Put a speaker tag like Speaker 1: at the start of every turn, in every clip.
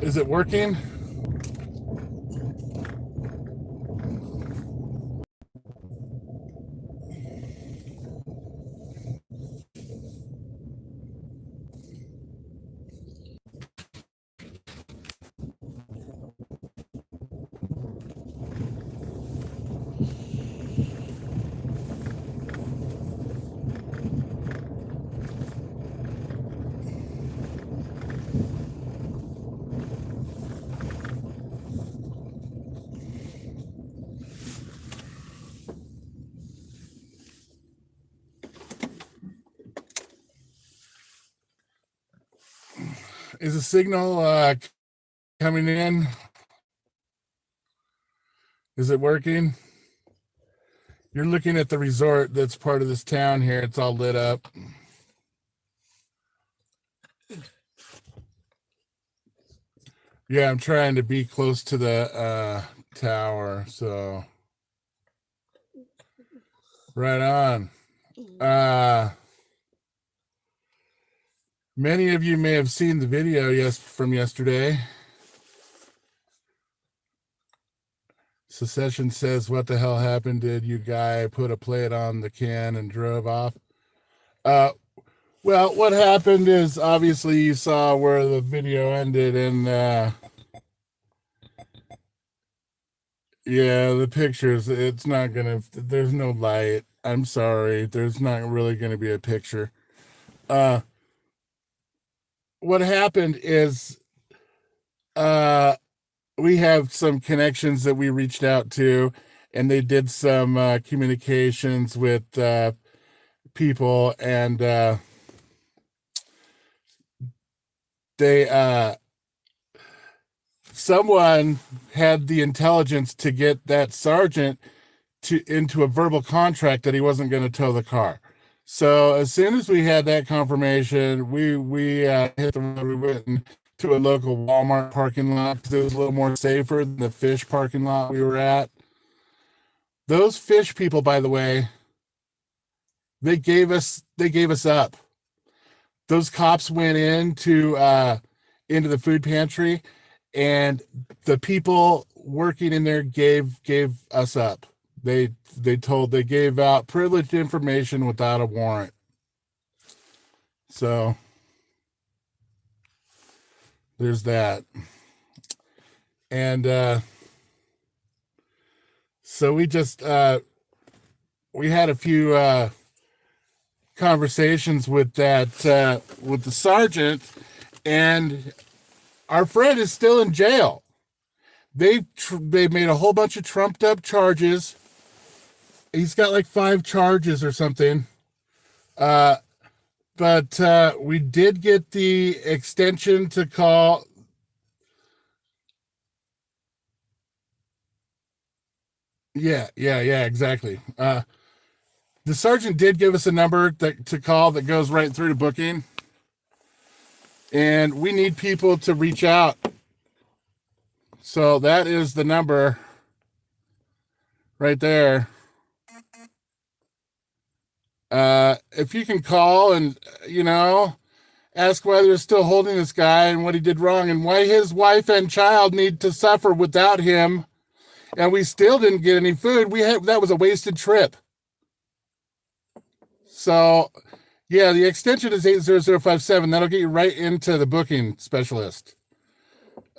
Speaker 1: Is it working? Is the signal coming in? Is it working? You're looking at the resort that's part of this town here. It's all lit up. Yeah, I'm trying to be close to the tower, so right on. Many of you may have seen the video from yesterday. Secession says, what the hell happened? Did you guy put a plate on the can and drove off? Well, what happened is obviously you saw where the video ended, and yeah, the pictures, it's not gonna, there's no light. I'm sorry, there's not really gonna be a picture. What happened is we have some connections that we reached out to, and they did some communications with people, and they someone had the intelligence to get that sergeant into a verbal contract that he wasn't going to tow the car. So as soon as we had that confirmation, we hit the road. We went to a local Walmart parking lot because it was a little more safer than the fish parking lot we were at. Those fish people, by the way, they gave us up. Those cops went into the food pantry, and the people working in there gave us up. They gave out privileged information without a warrant. So there's that. And so we just we had a few conversations with that with the sergeant, and our friend is still in jail. They made a whole bunch of trumped up charges. He's got like 5 charges or something. But we did get the extension to call. Yeah, exactly. The sergeant did give us a number to call that goes right through to booking. And we need people to reach out. So that is the number right there. If you can call and, ask why they're still holding this guy and what he did wrong and why his wife and child need to suffer without him, and we still didn't get any food. That was a wasted trip. So, yeah, the extension is 80057. That'll get you right into the booking specialist.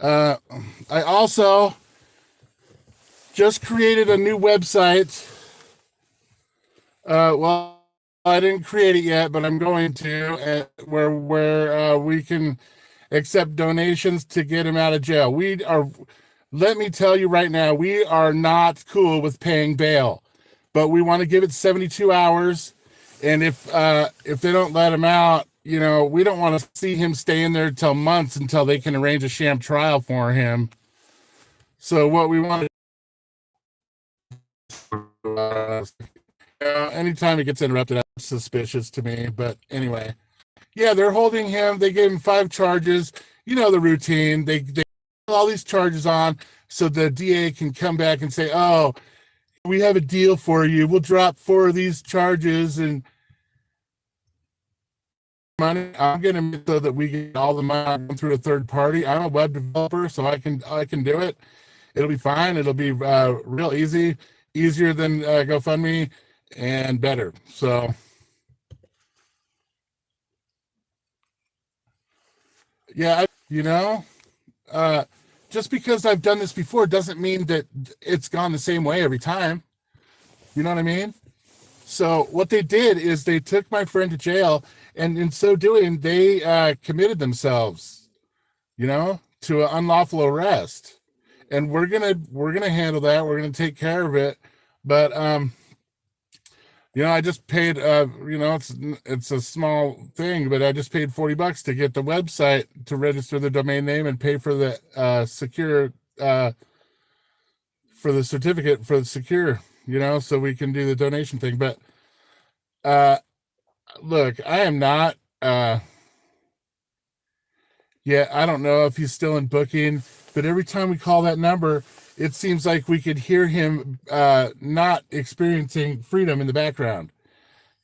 Speaker 1: I also just created a new website. Well, I didn't create it yet, but I'm going to, where we can accept donations to get him out of jail. Let me tell you right now, we are not cool with paying bail, but we want to give it 72 hours. And if they don't let him out, we don't want to see him stay in there till months until they can arrange a sham trial for him. So what we want to anytime it gets interrupted, that's suspicious to me. But anyway, yeah, they're holding him. They gave him 5 charges. The routine. They put all these charges on so the DA can come back and say, oh, we have a deal for you. We'll drop 4 of these charges. And money. I'm going to make so that we get all the money through a third party. I'm a web developer, so I can do it. It'll be fine. It'll be real easy, easier than GoFundMe, and better. So yeah, uh, just because I've done this before doesn't mean that it's gone the same way every time. You know what I mean? So what they did is they took my friend to jail, and in so doing, they committed themselves, to an unlawful arrest. And we're gonna handle that. We're gonna take care of it. But I just paid. It's a small thing, but I just paid $40 to get the website to register the domain name and pay for the secure for the certificate for the secure. So we can do the donation thing. But uh, look, I am not. Yeah, I don't know if he's still in booking, but every time we call that number, it seems like we could hear him not experiencing freedom in the background.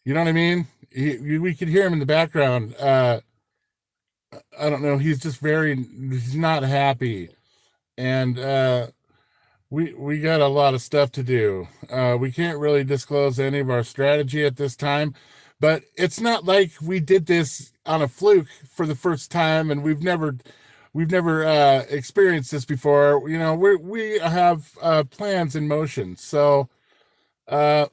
Speaker 1: You know what I mean? We could hear him in the background. I don't know. He's not happy, and we got a lot of stuff to do. We can't really disclose any of our strategy at this time, but it's not like we did this on a fluke for the first time, and we've never experienced this before. We have plans in motion. So uh,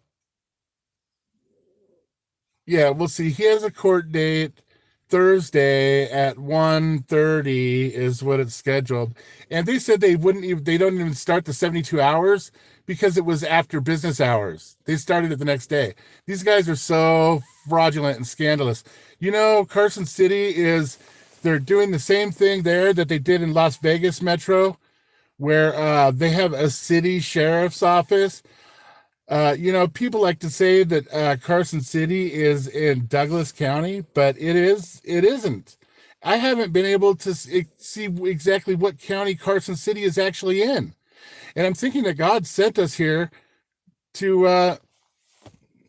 Speaker 1: yeah, we'll see. He has a court date Thursday at 1:30 is what it's scheduled. And they said they don't even start the 72 hours because it was after business hours. They started it the next day. These guys are so fraudulent and scandalous. Carson City they're doing the same thing there that they did in Las Vegas Metro, where they have a city sheriff's office. People like to say that Carson City is in Douglas County, but it isn't. I haven't been able to see exactly what county Carson City is actually in. And I'm thinking that God sent us here to,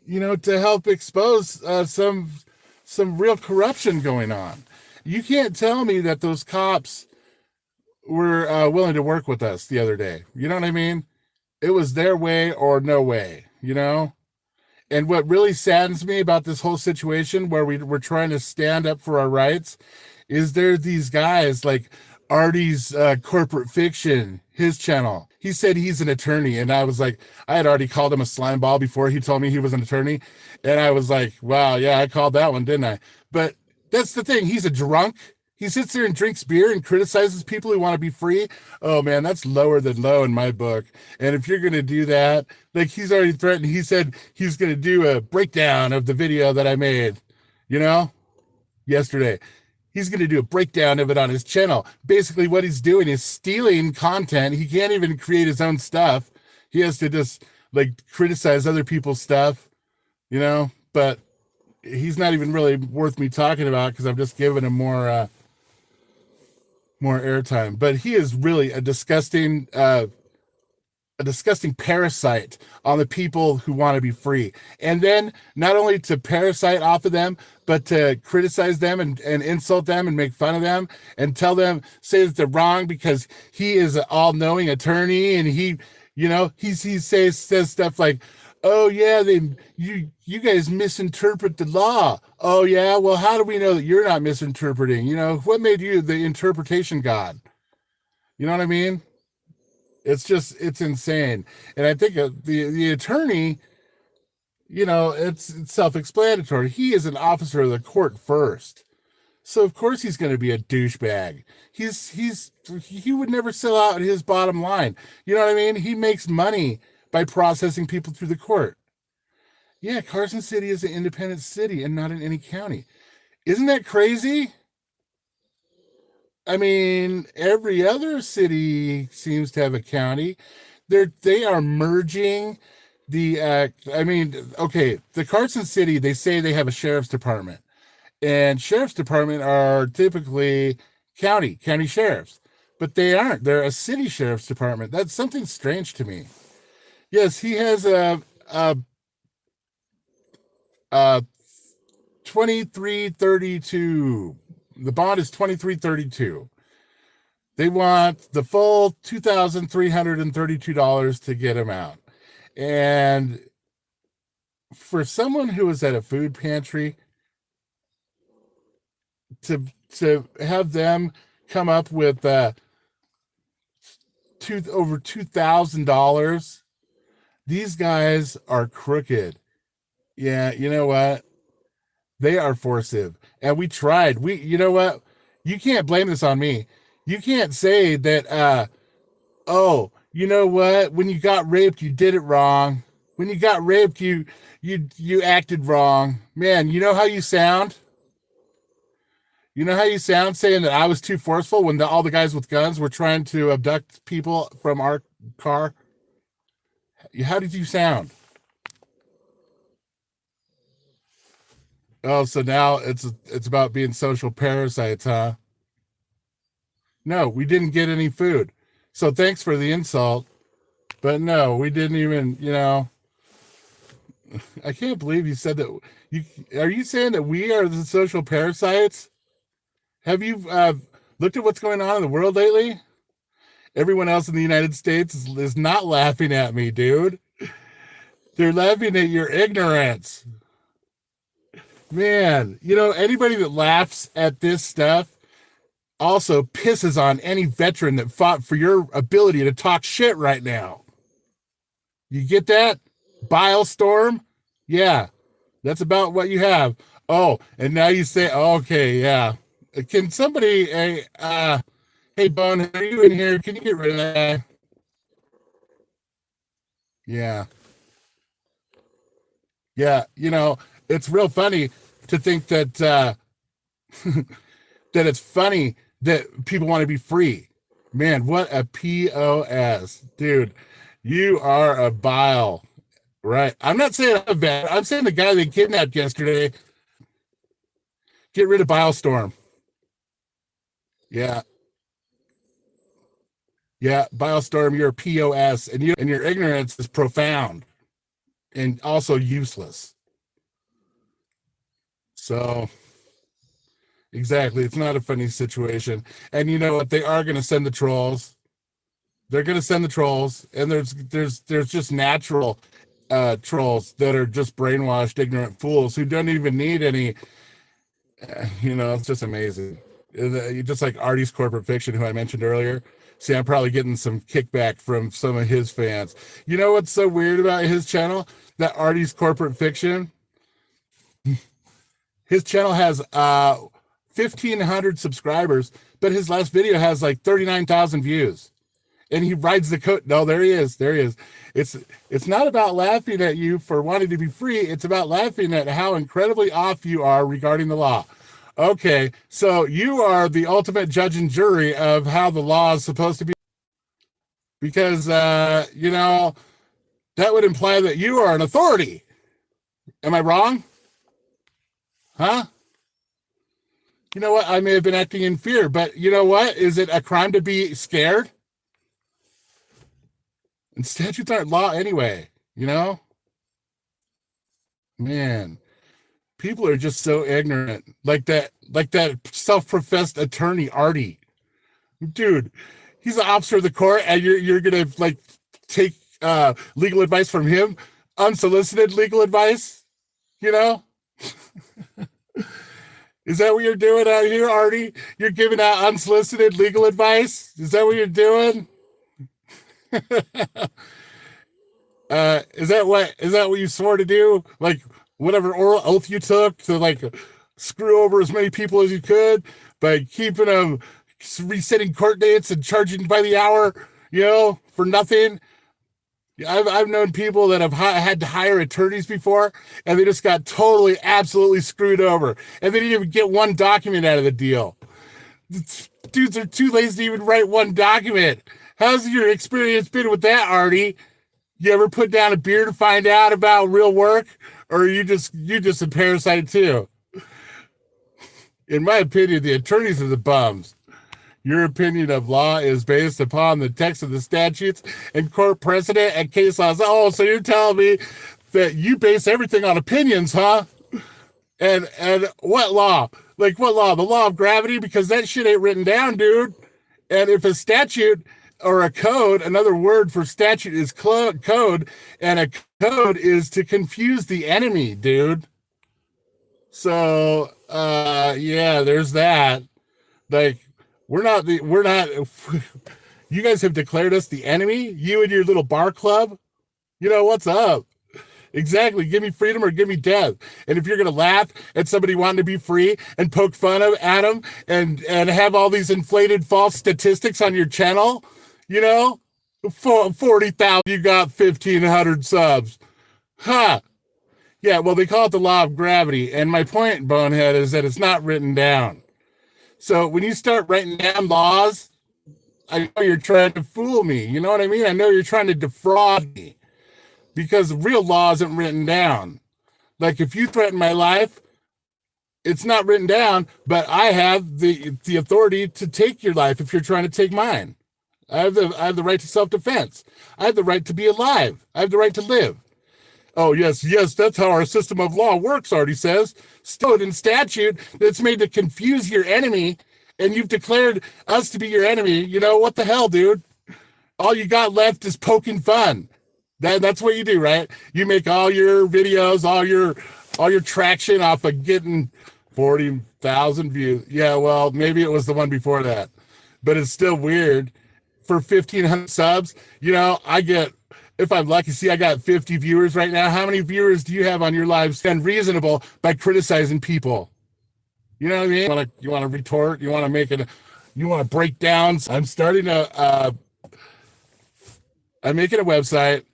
Speaker 1: to help expose some real corruption going on. You can't tell me that those cops were willing to work with us the other day. You know what I mean? It was their way or no way. And what really saddens me about this whole situation where we're trying to stand up for our rights is there these guys like Artie's Corporate Fiction, his channel. He said he's an attorney, and I was like, I had already called him a slime ball before he told me he was an attorney, and I was like, wow, yeah, I called that one, didn't I? But that's the thing. He's a drunk. He sits there and drinks beer and criticizes people who want to be free. Oh man, that's lower than low in my book. And if you're going to do that, like he's already threatened, he said he's going to do a breakdown of the video that I made, you know, yesterday. He's going to do a breakdown of it on his channel. Basically, what he's doing is stealing content. He can't even create his own stuff. He has to just like criticize other people's stuff. But he's not even really worth me talking about because I've just given him more airtime. But he is really a disgusting parasite on the people who want to be free. And then not only to parasite off of them, but to criticize them and insult them and make fun of them and say that they're wrong because he is an all-knowing attorney. And he says stuff like, oh yeah, you guys misinterpret the law. Oh yeah, well, how do we know that you're not misinterpreting? What made you the interpretation god? You know what I mean? It's insane. And I think the attorney, it's self-explanatory. He is an officer of the court first. So of course he's going to be a douchebag. He would never sell out his bottom line. You know what I mean? He makes money by processing people through the court. Yeah, Carson City is an independent city and not in any county. Isn't that crazy? I mean, every other city seems to have a county. They are merging okay, the Carson City, they say they have a sheriff's department. And sheriff's department are typically county sheriffs. But they aren't. They're a city sheriff's department. That's something strange to me. Yes, he has a 2332. The bond is 2332. They want the full $2,332 to get him out. And for someone who was at a food pantry, to have them come up with over $2,000, these guys are crooked. Yeah, you know what? They are forcive. And we tried. You know what? You can't blame this on me. You can't say that, oh, you know what? When you got raped, you did it wrong. When you got raped, you acted wrong. Man, you know how you sound? You know how you sound saying that I was too forceful when all the guys with guns were trying to abduct people from our car? How did you sound? Oh, so now it's about being social parasites, huh? No, we didn't get any food. So thanks for the insult. But no, we didn't even, I can't believe you said that. Are you saying that we are the social parasites? Have you looked at what's going on in the world lately? Everyone else in the United States is not laughing at me, dude. They're laughing at your ignorance. Man, anybody that laughs at this stuff also pisses on any veteran that fought for your ability to talk shit right now. You get that? Bile storm? Yeah, that's about what you have. Oh, and now you say, okay, yeah. Can somebody, hey, Bone, are you in here? Can you get rid of that? Yeah. Yeah, it's real funny to think that that it's funny that people want to be free. Man, what a POS. Dude, you are a bile. Right. I'm not saying I'm bad. I'm saying the guy they kidnapped yesterday. Get rid of Bilestorm. Yeah. Yeah, Bilestorm, you're a POS, and your ignorance is profound and also useless. So exactly, it's not a funny situation. And you know what? They are going to send the trolls. They're going to send the trolls, and there's just natural trolls that are just brainwashed, ignorant fools who don't even need any. It's just amazing. Just like Artie's Corporate Fiction, who I mentioned earlier. See, I'm probably getting some kickback from some of his fans. You know what's so weird about his channel? That Artie's Corporate Fiction. His channel has 1,500 subscribers, but his last video has like 39,000 views. And he rides the coat. No, there he is. There he is. It's not about laughing at you for wanting to be free. It's about laughing at how incredibly off you are regarding the law. Okay, so you are the ultimate judge and jury of how the law is supposed to be. Because, that would imply that you are an authority. Am I wrong? Huh? You know what? I may have been acting in fear, but you know what? Is it a crime to be scared? And statutes aren't law anyway, Man, people are just so ignorant. Like that self-professed attorney, Artie. Dude, he's an officer of the court, and you're gonna take legal advice from him, unsolicited legal advice, Is that what you're doing out here, Artie? You're giving out unsolicited legal advice? Is that what you're doing? Is that what you swore to do? Like whatever oral oath you took to screw over as many people as you could by keeping them resetting court dates and charging by the hour, for nothing. I've known people that have had to hire attorneys before, and they just got totally, absolutely screwed over, and they didn't even get one document out of the deal. Dudes are too lazy to even write one document. How's your experience been with that, Artie? You ever put down a beer to find out about real work, or are you just a parasite too? In my opinion, the attorneys are the bums. Your opinion of law is based upon the text of the statutes and court precedent and case laws. Oh, so you're telling me that you base everything on opinions, huh? And what law? Like what law? The law of gravity? Because that shit ain't written down, dude. And if a statute or a code, another word for statute is code, and a code is to confuse the enemy, dude. So yeah, there's that. Like we're not you guys have declared us the enemy, you and your little bar club. You know what's up? Exactly. Give me freedom or give me death. And if you're going to laugh at somebody wanting to be free and poke fun at them and have all these inflated false statistics on your channel, you know, for 40,000, you got 1,500 subs. Huh. Yeah, well, they call it the law of gravity. And my point, Bonehead, is that it's not written down. So when you start writing down laws, I know you're trying to fool me. You know what I mean? I know you're trying to defraud me because real law isn't written down. Like if you threaten my life, it's not written down, but I have the authority to take your life if you're trying to take mine. I have the right to self-defense. I have the right to be alive. I have the right to live. Oh, yes, that's how our system of law works, Artie says. Still in statute that's made to confuse your enemy, and you've declared us to be your enemy. You know, what the hell, dude? All you got left is poking fun. That's what you do, right? You make all your videos, all your traction off of getting 40,000 views. Yeah, well, maybe it was the one before that. But it's still weird. For 1,500 subs, you know, I get, if I'm lucky, see, I got 50 viewers right now. How many viewers do you have on your live? Stand reasonable by criticizing people. You know what I mean? You want to retort? You want to make it? You want to break down? I'm making a website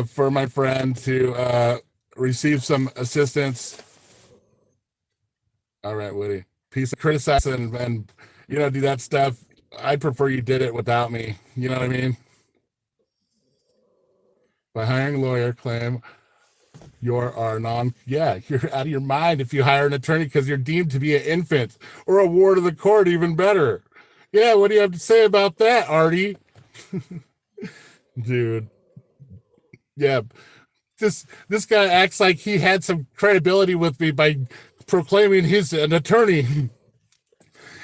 Speaker 1: for my friend to receive some assistance. All right, Woody. Peace. Criticize and you know, do that stuff. I'd prefer you did it without me. You know what I mean? By hiring a lawyer, claim you're you're out of your mind if you hire an attorney because you're deemed to be an infant or a ward of the court, even better. Yeah, what do you have to say about that, Artie? Dude. Yeah. This guy acts like he had some credibility with me by proclaiming he's an attorney.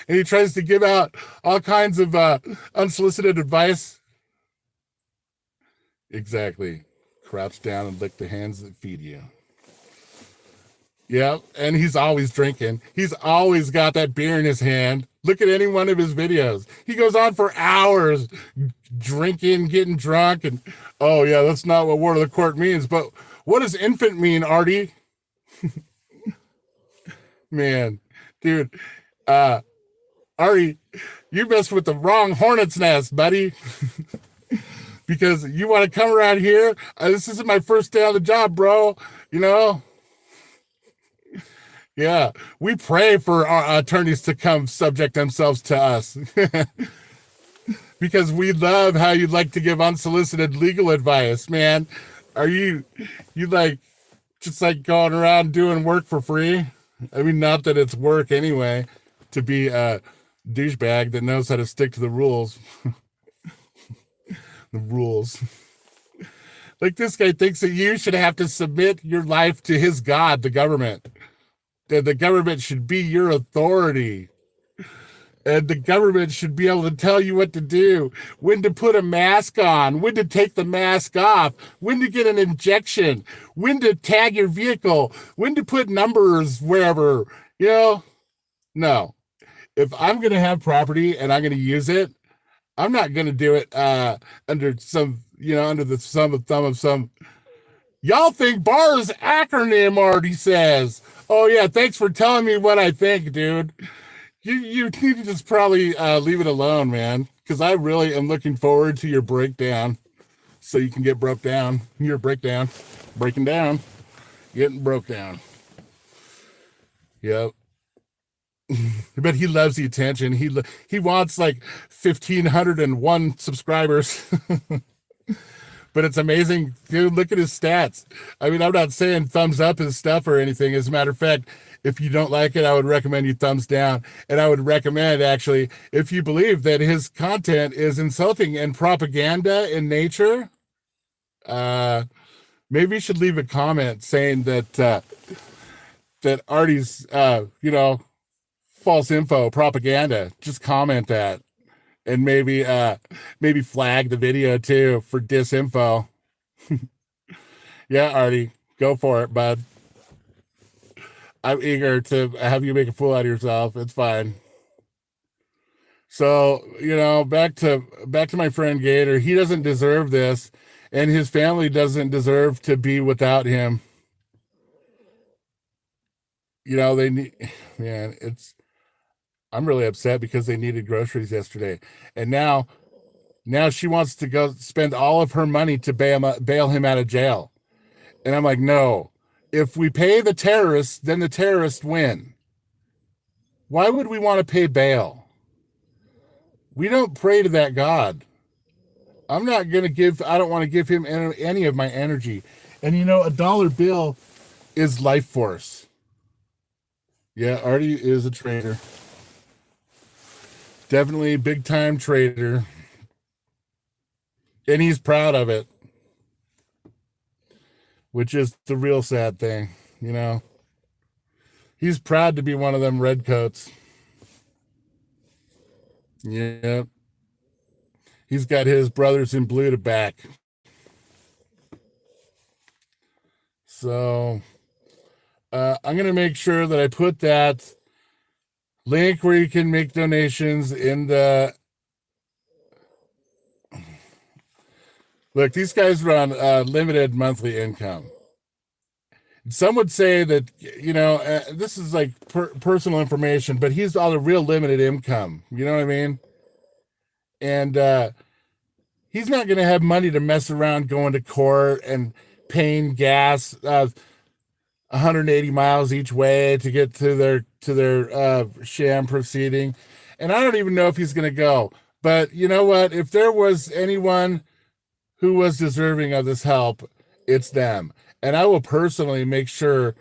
Speaker 1: And he tries to give out all kinds of unsolicited advice. Exactly. Crouch down and lick the hands that feed you. Yeah, and he's always drinking. He's always got that beer in his hand. Look at any one of his videos. He goes on for hours drinking, getting drunk, and oh yeah, that's not what ward of the court means. But what does infant mean, Artie? Man, dude, Artie, you messed with the wrong hornet's nest, buddy. Because you want to come around here. This isn't my first day on the job, bro. You know? Yeah, we pray for our attorneys to come subject themselves to us. Because we love how you like to give unsolicited legal advice, man. Are you like just like going around doing work for free? I mean, not that it's work anyway, to be a douchebag that knows how to stick to the rules. The rules. Like this guy thinks that you should have to submit your life to his God, the government. That the government should be your authority. And the government should be able to tell you what to do, when to put a mask on, when to take the mask off, when to get an injection, when to tag your vehicle, when to put numbers wherever, you know? No. If I'm going to have property and I'm going to use it, I'm not going to do it under some, you know, under the thumb of some. Y'all think BAR is acronym, Artie says. Oh, yeah, thanks for telling me what I think, dude. You need to just probably leave it alone, man, because I really am looking forward to your breakdown so you can get broke down. Your breakdown. Breaking down. Getting broke down. Yep. But he loves the attention. He wants like 1,501 subscribers. But it's amazing, dude. Look at his stats. I mean, I'm not saying thumbs up his stuff or anything. As a matter of fact, if you don't like it, I would recommend you thumbs down. And I would recommend, actually, if you believe that his content is insulting and propaganda in nature, maybe you should leave a comment saying that that Artie's false info propaganda, just comment that, and maybe flag the video too for disinfo. Yeah, Artie, go for it, bud. I'm eager to have you make a fool out of yourself. It's fine. So, back to my friend Gator. He doesn't deserve this, and his family doesn't deserve to be without him. They need, man, I'm really upset because they needed groceries yesterday. And now she wants to go spend all of her money to bail him out of jail. And I'm like, no. If we pay the terrorists, then the terrorists win. Why would we want to pay bail? We don't pray to that God. I don't want to give him any of my energy. And a dollar bill is life force. Yeah, Artie is a traitor. Definitely big time traitor. And he's proud of it, which is the real sad thing. He's proud to be one of them redcoats. Yep. He's got his brothers in blue to back. So I'm going to make sure that I put that link where you can make donations in the... Look, these guys run limited monthly income. Some would say that, this is like personal information, but he's on a real limited income. You know what I mean? And he's not going to have money to mess around going to court and paying gas 180 miles each way to get to their sham proceeding. And I don't even know if he's going to go. But you know what? If there was anyone who was deserving of this help, it's them. And I will personally make sure.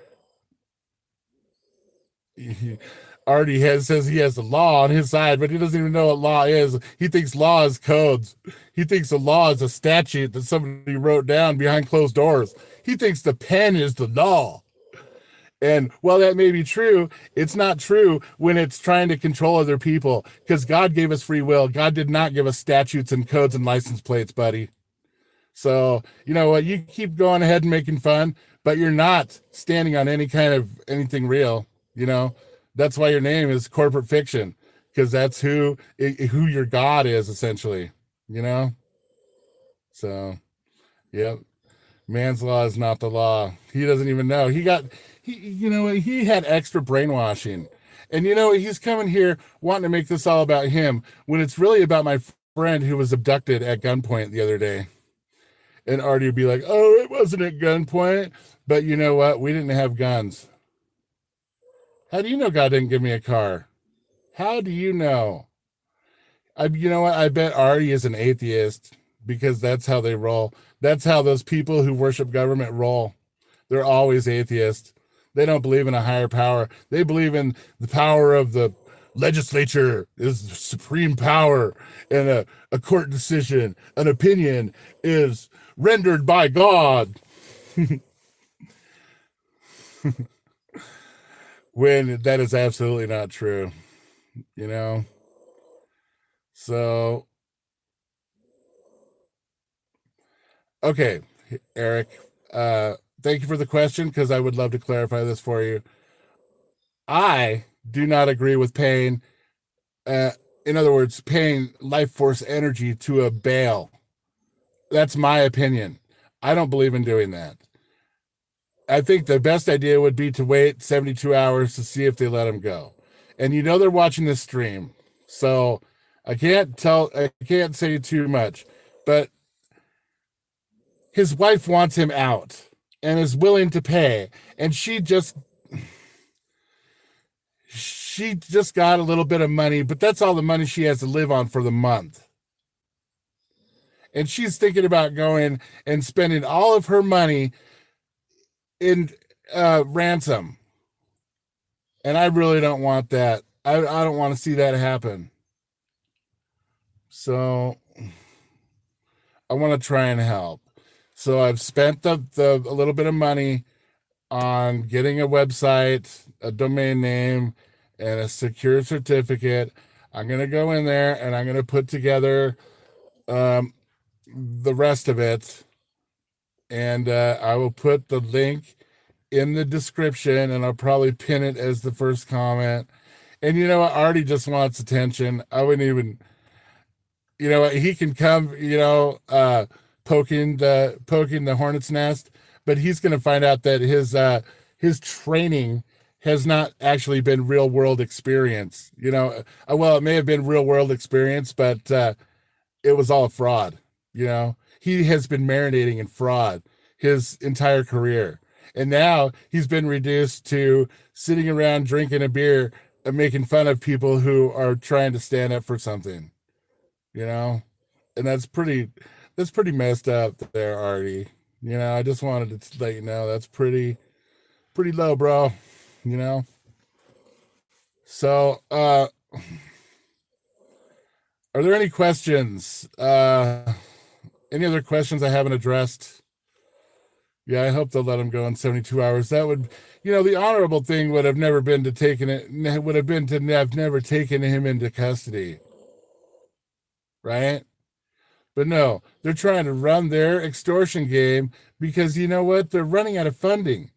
Speaker 1: Artie says he has the law on his side, but he doesn't even know what law is. He thinks law is codes. He thinks the law is a statute that somebody wrote down behind closed doors. He thinks the pen is the law. And while that may be true, it's not true when it's trying to control other people, because God gave us free will. God did not give us statutes and codes and license plates, buddy. So, you know what? You keep going ahead and making fun, but you're not standing on any kind of anything real. That's why your name is corporate fiction, because that's who your God is, essentially. So, yep. Man's law is not the law. He doesn't even know. He had extra brainwashing. And he's coming here wanting to make this all about him when it's really about my friend who was abducted at gunpoint the other day. And Artie would be like, oh, it wasn't at gunpoint. But you know what? We didn't have guns. How do you know God didn't give me a car? How do you know? You know what? I bet Artie is an atheist, because that's how they roll. That's how those people who worship government roll. They're always atheists. They don't believe in a higher power. They believe in the power of the legislature is the supreme power, and a court decision, an opinion is rendered by God. When that is absolutely not true. So, okay, Eric, thank you for the question, because I would love to clarify this for you. I do not agree with paying, in other words, paying life force energy to a bail. That's my opinion. I don't believe in doing that. I think the best idea would be to wait 72 hours to see if they let him go. And they're watching this stream, so I can't say too much, but his wife wants him out and is willing to pay. And she just got a little bit of money, but that's all the money she has to live on for the month. And she's thinking about going and spending all of her money in ransom. And I really don't want that. I don't want to see that happen. So I want to try and help. So I've spent the a little bit of money on getting a website, a domain name, and a secure certificate. I'm going to go in there and I'm going to put together um, the rest of it. And I will put the link in the description, and I'll probably pin it as the first comment. And you know what? Artie just wants attention. I wouldn't even, he can come, poking the hornet's nest, but he's going to find out that his training has not actually been real world experience. Well, it may have been real world experience, but it was all a fraud. He has been marinating in fraud his entire career, and now he's been reduced to sitting around drinking a beer and making fun of people who are trying to stand up for something. you know, and that's pretty messed up there, Artie. I just wanted to let you know that's pretty low, bro. You know. So, are there any questions? Any other questions I haven't addressed? Yeah, I hope they'll let him go in 72 hours. That would, the honorable thing would have never been to taken it. Would have been to have never taken him into custody, right? But no, they're trying to run their extortion game because you know what? They're running out of funding.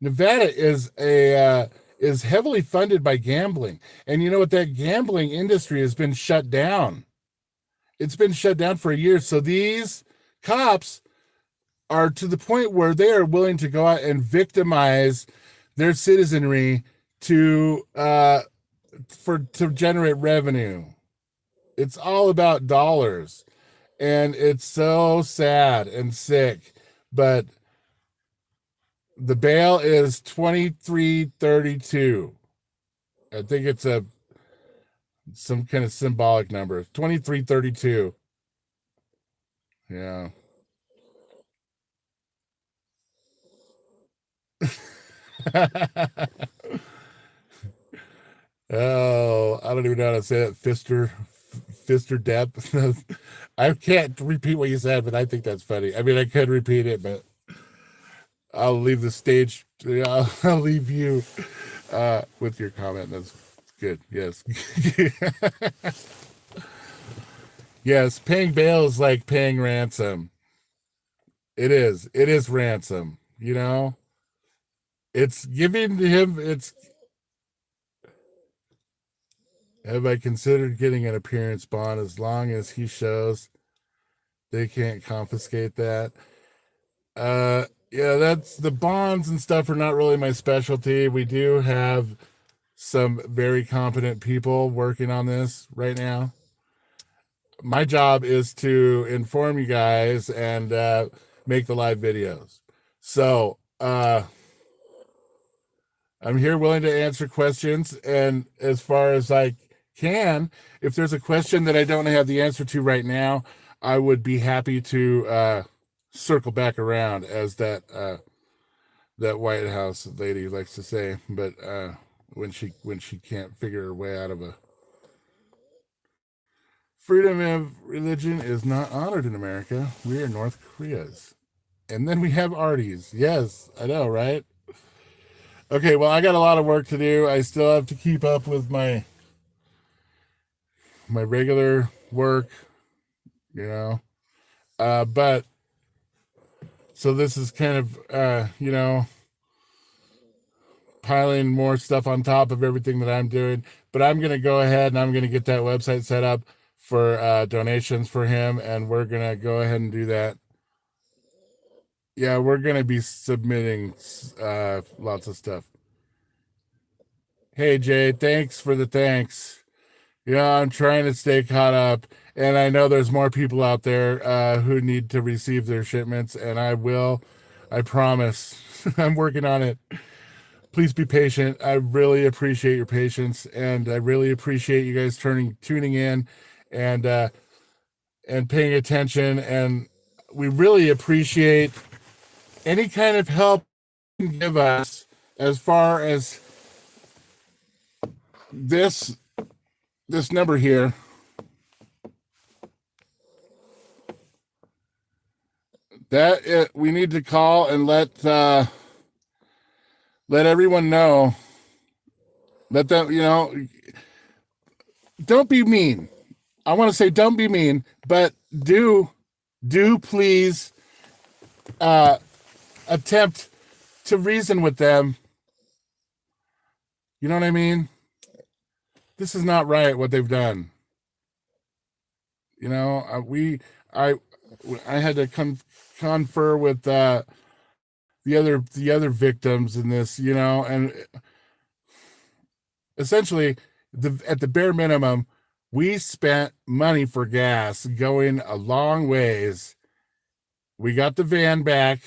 Speaker 1: Nevada is heavily funded by gambling, and you know what? That gambling industry has been shut down. It's been shut down for a year. So these cops are to the point where they are willing to go out and victimize their citizenry to generate revenue. It's all about dollars, and it's so sad and sick. But the bail is $23.32. I think it's some kind of symbolic number. $23.32. Yeah. Oh, I don't even know how to say that. Fister depth. I can't repeat what you said, but I think that's funny. I mean, I could repeat it, but I'll leave the stage. I'll leave you with your comment. That's good. Yes. Yes. Paying bail is like paying ransom. It is. It is ransom. It's giving him. It's. Have I considered getting an appearance bond as long as he shows they can't confiscate that? Yeah, that's the bonds and stuff are not really my specialty. We do have some very competent people working on this right now. My job is to inform you guys and make the live videos. So I'm here willing to answer questions, and as far as I can, if there's a question that I don't have the answer to right now, I would be happy to circle back around, as that White House lady likes to say. But when she can't figure her way out of a freedom of religion is not honored in America. We are North Korea's, and then we have Artie's. Yes, I know, right? Okay, well, I got a lot of work to do. I still have to keep up with my regular work, but so this is kind of piling more stuff on top of everything that I'm doing. But I'm going to go ahead and I'm going to get that website set up for donations for him, and we're going to go ahead and do that. Yeah, we're going to be submitting lots of stuff. Hey, Jay, thanks for the thanks. I'm trying to stay caught up, and I know there's more people out there who need to receive their shipments, and I will. I promise. I'm working on it. Please be patient. I really appreciate your patience, and I really appreciate you guys tuning in and paying attention, and we really appreciate any kind of help you can give us as far as this number here. We need to call and let Let everyone know. Let them, don't be mean. I want to say don't be mean, but do please attempt to reason with them. You know what I mean? This is not right what they've done. I I had to confer with the other victims in this, and essentially at the bare minimum, we spent money for gas going a long ways. We got the van back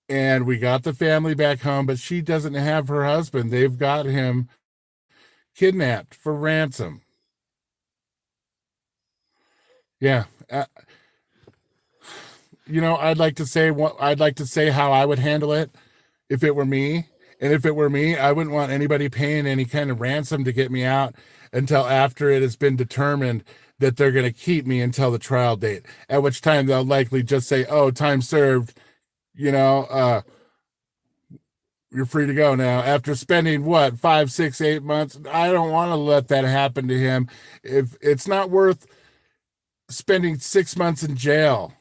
Speaker 1: and we got the family back home, but she doesn't have her husband. They've got him kidnapped for ransom. Yeah. I'd like to say how I would handle it if it were me. And if it were me, I wouldn't want anybody paying any kind of ransom to get me out until after it has been determined that they're going to keep me until the trial date, at which time they'll likely just say, oh, time served, you know, uh, you're free to go now. After spending what, 5, 6, 8 months, I don't want to let that happen to him. If it's not worth spending 6 months in jail,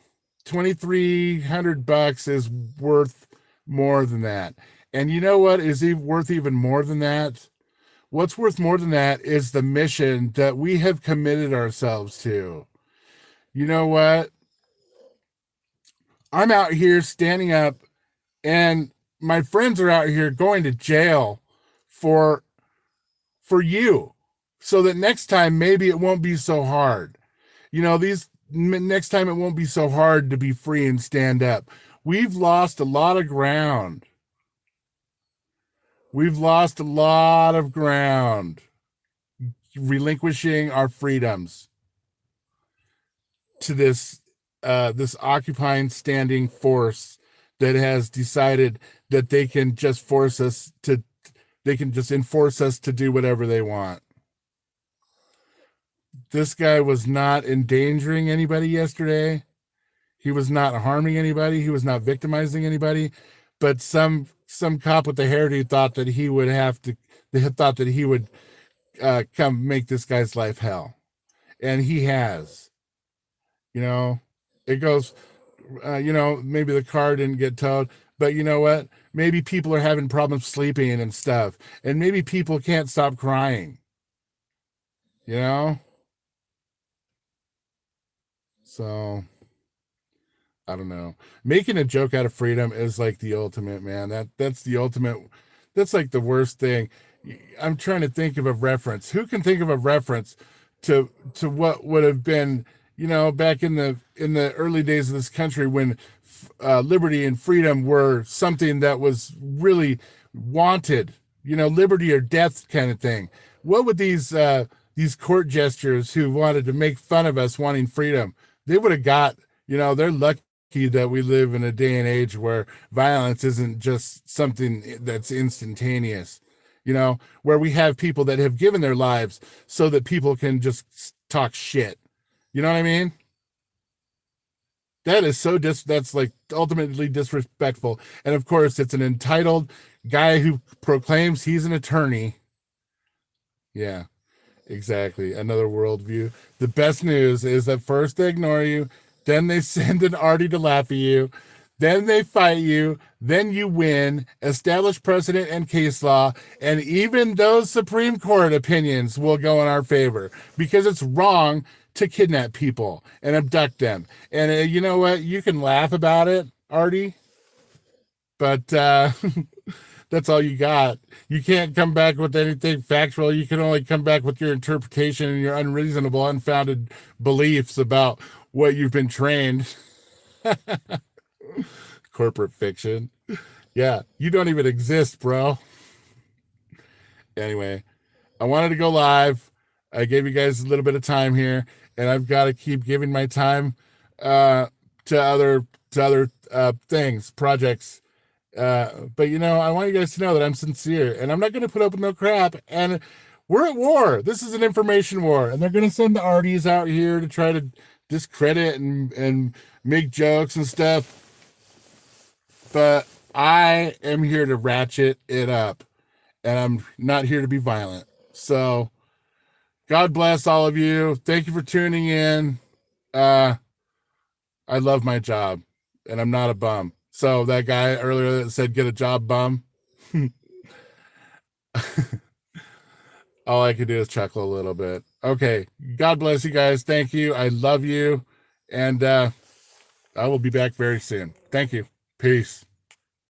Speaker 1: $2,300 is worth more than that. And you know what is worth even more than that? What's worth more than that is the mission that we have committed ourselves to. You know what? I'm out here standing up, and my friends are out here going to jail for you, so that next time maybe it won't be so hard. These next time it won't be so hard to be free and stand up. We've lost a lot of ground. We've lost a lot of ground relinquishing our freedoms to this occupying standing force that has decided that they can just enforce us to do whatever they want. This guy was not endangering anybody yesterday. He was not harming anybody. He was not victimizing anybody. But some cop with the hairdo thought that he would come make this guy's life hell, and he has. It goes. Maybe the car didn't get towed, but you know what? Maybe people are having problems sleeping and stuff, and maybe people can't stop crying. So I don't know. Making a joke out of freedom is like the ultimate, man. That's the ultimate. That's like the worst thing. I'm trying to think of a reference. Who can think of a reference to what would have been, back in the early days of this country when liberty and freedom were something that was really wanted, liberty or death kind of thing. What would these court gestures who wanted to make fun of us wanting freedom, they would have got, they're lucky that we live in a day and age where violence isn't just something that's instantaneous, where we have people that have given their lives so that people can just talk shit. You know what I mean? That is that's like ultimately disrespectful. And of course, it's an entitled guy who proclaims he's an attorney. Yeah, exactly. Another worldview. The best news is that first they ignore you, then they send an arty to laugh at you, then they fight you, then you win, establish precedent and case law, and even those Supreme Court opinions will go in our favor because it's wrong to kidnap people and abduct them. And you know what? You can laugh about it, Artie, but that's all you got. You can't come back with anything factual. You can only come back with your interpretation and your unreasonable, unfounded beliefs about what you've been trained. Corporate fiction. Yeah, you don't even exist, bro. Anyway, I wanted to go live. I gave you guys a little bit of time here, and I've got to keep giving my time to other things, projects. But I want you guys to know that I'm sincere, and I'm not going to put up with no crap. And we're at war. This is an information war, and they're going to send the arties out here to try to discredit and make jokes and stuff. But I am here to ratchet it up, and I'm not here to be violent. So God bless all of you. Thank you for tuning in. Uh, I love my job, and I'm not a bum. So that guy earlier that said get a job, bum. All I could do is chuckle a little bit. Okay. God bless you guys. Thank you. I love you. And I will be back very soon. Thank you. Peace.